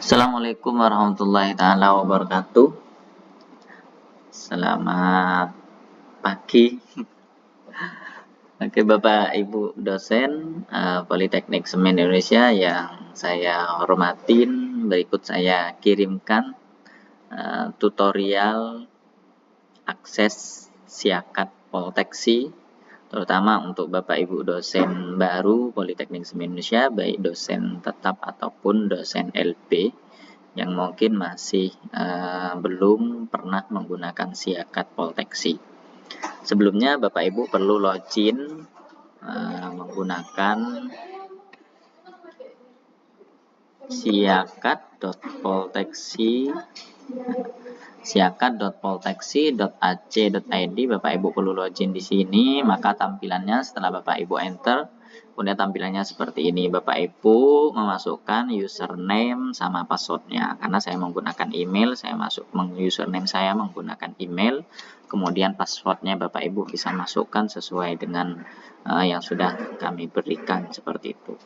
Assalamualaikum warahmatullahi taala wabarakatuh. Selamat pagi. Oke, Bapak Ibu dosen Politeknik Semen Indonesia yang saya hormatin, berikut saya kirimkan tutorial akses Siakat Polteksi, terutama untuk Bapak Ibu dosen baru Politeknik Semen Indonesia, baik dosen tetap ataupun dosen LB yang mungkin masih belum pernah menggunakan Siakat Polteksi. Sebelumnya Bapak Ibu perlu login menggunakan siakat.polteksi.ac.id. Bapak Ibu perlu login di sini, maka tampilannya setelah Bapak Ibu enter, kemudian tampilannya seperti ini. Bapak Ibu memasukkan username sama passwordnya. Karena saya menggunakan email, saya masuk username saya menggunakan email. Kemudian passwordnya Bapak Ibu bisa masukkan sesuai dengan yang sudah kami berikan seperti itu.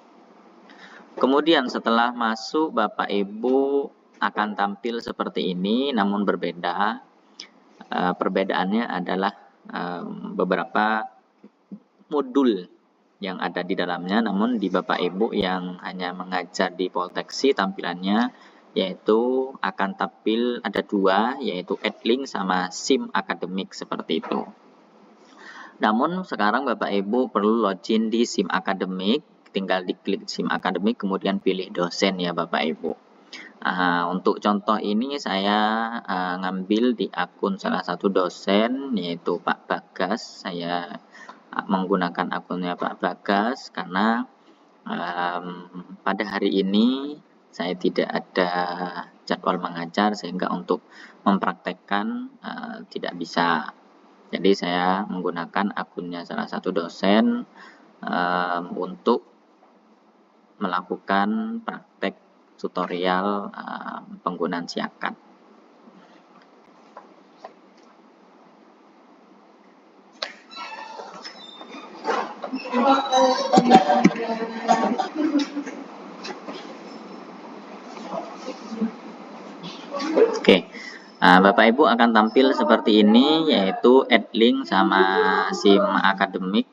Kemudian setelah masuk, Bapak Ibu akan tampil seperti ini, namun berbeda. Perbedaannya adalah beberapa modul yang ada di dalamnya, namun di Bapak Ibu yang hanya mengajar di Polteksi, tampilannya yaitu akan tampil ada dua, yaitu Adlink sama SIM Akademik seperti itu. Namun sekarang Bapak Ibu perlu login di SIM Akademik, tinggal diklik SIM Akademik, kemudian pilih dosen ya Bapak Ibu. Untuk contoh ini saya ngambil di akun salah satu dosen, yaitu Pak Bagas. Saya menggunakan akunnya Pak Bagas karena pada hari ini saya tidak ada jadwal mengajar, sehingga untuk mempraktekkan tidak bisa. Jadi saya menggunakan akunnya salah satu dosen untuk melakukan praktek tutorial penggunaan Siakat. Oke, Bapak Ibu akan tampil seperti ini, yaitu Adlink sama SIM Akademik.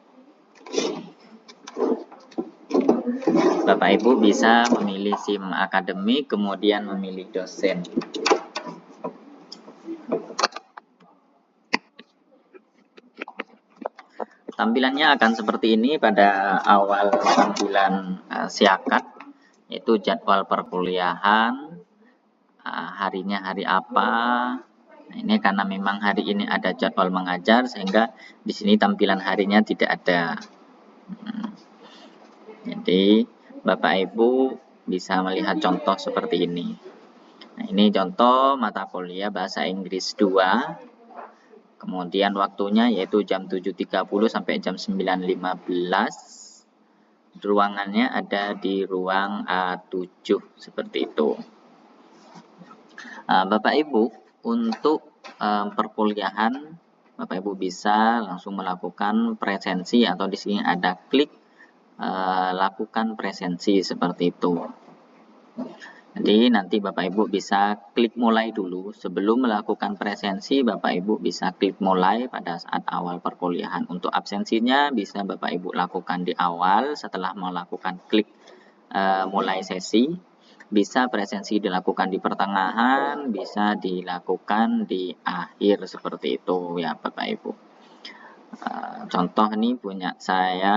Bapak Ibu bisa memilih SIM Akademik, kemudian memilih dosen. Tampilannya akan seperti ini pada awal tampilan Siakat, yaitu jadwal perkuliahan, harinya hari apa. Nah, ini karena memang hari ini ada jadwal mengajar, sehingga di sini tampilan harinya tidak ada. Jadi Bapak Ibu bisa melihat contoh seperti ini. Nah, ini contoh mata kuliah Bahasa Inggris 2. Kemudian waktunya yaitu jam 7.30 sampai jam 9.15. Ruangannya ada di ruang A7 seperti itu. Bapak Ibu, untuk perkuliahan Bapak Ibu bisa langsung melakukan presensi, atau di sini ada klik lakukan presensi seperti itu. Jadi nanti Bapak Ibu bisa klik mulai dulu. Sebelum melakukan presensi, Bapak Ibu bisa klik mulai pada saat awal perkuliahan. Untuk absensinya bisa Bapak Ibu lakukan di awal setelah melakukan klik mulai sesi. Bisa presensi dilakukan di pertengahan, bisa dilakukan di akhir seperti itu ya Bapak Ibu. Contoh ini punya saya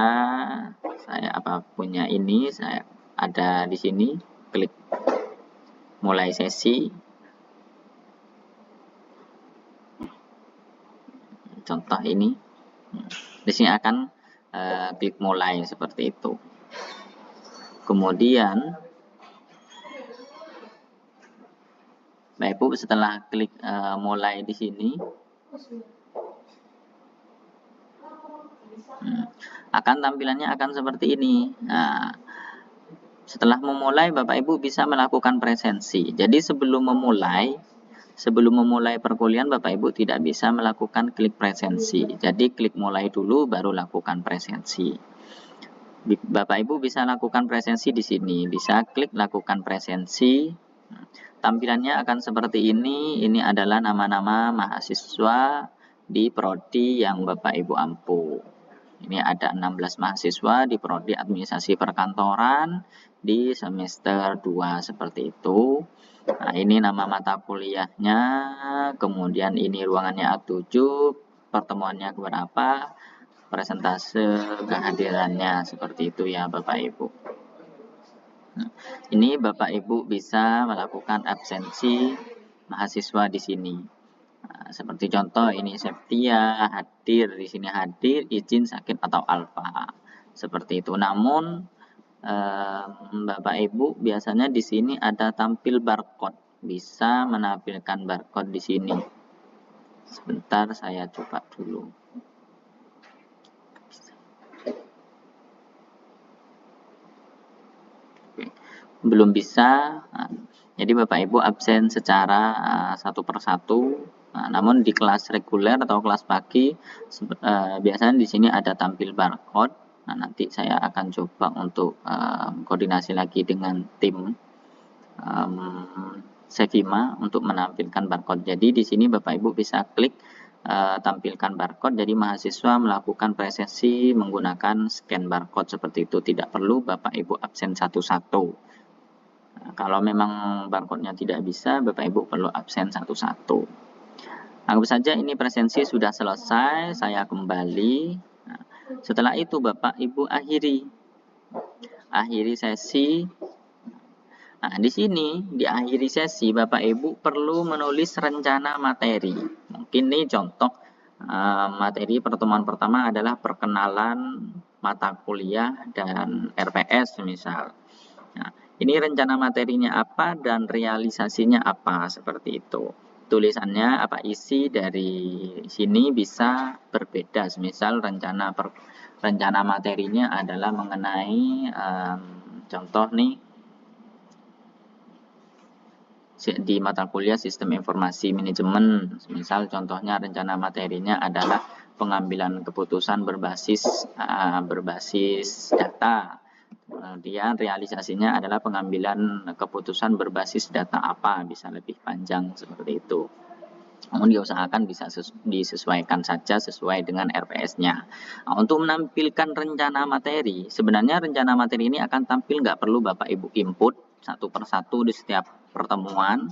punya ini, saya ada di sini, klik mulai sesi. Contoh ini, di sini akan klik mulai seperti itu. Kemudian Bapak Ibu setelah klik mulai di sini, akan tampilannya akan seperti ini. Nah, setelah memulai Bapak Ibu bisa melakukan presensi. Jadi sebelum memulai perkuliahan Bapak Ibu tidak bisa melakukan klik presensi. Jadi klik mulai dulu baru lakukan presensi. Bapak Ibu bisa lakukan presensi di sini. Bisa klik lakukan presensi. Tampilannya akan seperti ini. Ini adalah nama-nama mahasiswa di prodi yang Bapak Ibu ampu. Ini ada 16 mahasiswa di prodi administrasi perkantoran di semester 2 seperti itu. Nah, ini nama mata kuliahnya, kemudian ini ruangannya A7, pertemuannya berapa, persentase kehadirannya seperti itu ya Bapak Ibu. Ini Bapak Ibu bisa melakukan absensi mahasiswa di sini. Nah, seperti contoh ini Septia hadir di sini, hadir izin sakit atau alfa seperti itu. Namun Bapak Ibu biasanya di sini ada tampil barcode, bisa menampilkan barcode di sini. Sebentar saya coba dulu. Belum bisa. Jadi Bapak Ibu absen secara satu persatu. Namun di kelas reguler atau kelas pagi biasanya di sini ada tampil barcode. Nanti saya akan coba untuk koordinasi lagi dengan tim Sevima untuk menampilkan barcode. Jadi di sini Bapak Ibu bisa klik tampilkan barcode. Jadi mahasiswa melakukan presensi menggunakan scan barcode seperti itu. Tidak perlu Bapak Ibu absen satu-satu. Kalau memang barcode-nya tidak bisa, Bapak Ibu perlu absen satu-satu. Anggap saja ini presensi sudah selesai, saya kembali. Setelah itu Bapak Ibu akhiri sesi. Nah, di sini di akhiri sesi Bapak Ibu perlu menulis rencana materi. Mungkin nih contoh materi pertemuan pertama adalah perkenalan mata kuliah dan RPS misal. Nah, ini rencana materinya apa dan realisasinya apa, seperti itu. Tulisannya apa, isi dari sini bisa berbeda. Misal rencana materinya adalah mengenai contoh nih di mata kuliah Sistem Informasi Manajemen. Misal contohnya rencana materinya adalah pengambilan keputusan berbasis data. Kemudian realisasinya adalah pengambilan keputusan berbasis data apa, bisa lebih panjang seperti itu. Namun diusahakan bisa disesuaikan saja sesuai dengan RPS-nya. Nah, untuk menampilkan rencana materi, sebenarnya rencana materi ini akan tampil, nggak perlu Bapak Ibu input satu persatu di setiap pertemuan.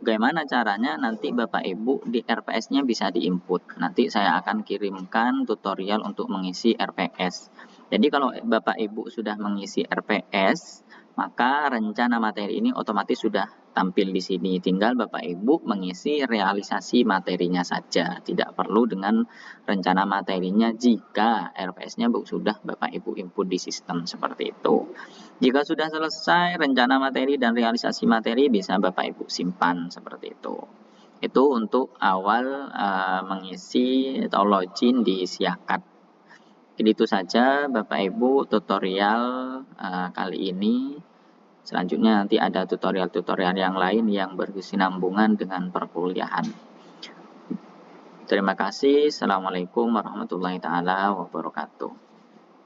Bagaimana caranya? Nanti Bapak Ibu di RPS-nya bisa diinput. Nanti saya akan kirimkan tutorial untuk mengisi RPS. Jadi kalau Bapak Ibu sudah mengisi RPS, maka rencana materi ini otomatis sudah tampil di sini. Tinggal Bapak Ibu mengisi realisasi materinya saja. Tidak perlu dengan rencana materinya jika RPS-nya sudah Bapak Ibu input di sistem seperti itu. Jika sudah selesai rencana materi dan realisasi materi, bisa Bapak Ibu simpan seperti itu. Itu untuk awal mengisi atau login di Siakat. Jadi itu saja Bapak Ibu tutorial kali ini. Selanjutnya nanti ada tutorial-tutorial yang lain yang berkesinambungan dengan perkuliahan. Terima kasih. Assalamualaikum warahmatullahi wabarakatuh.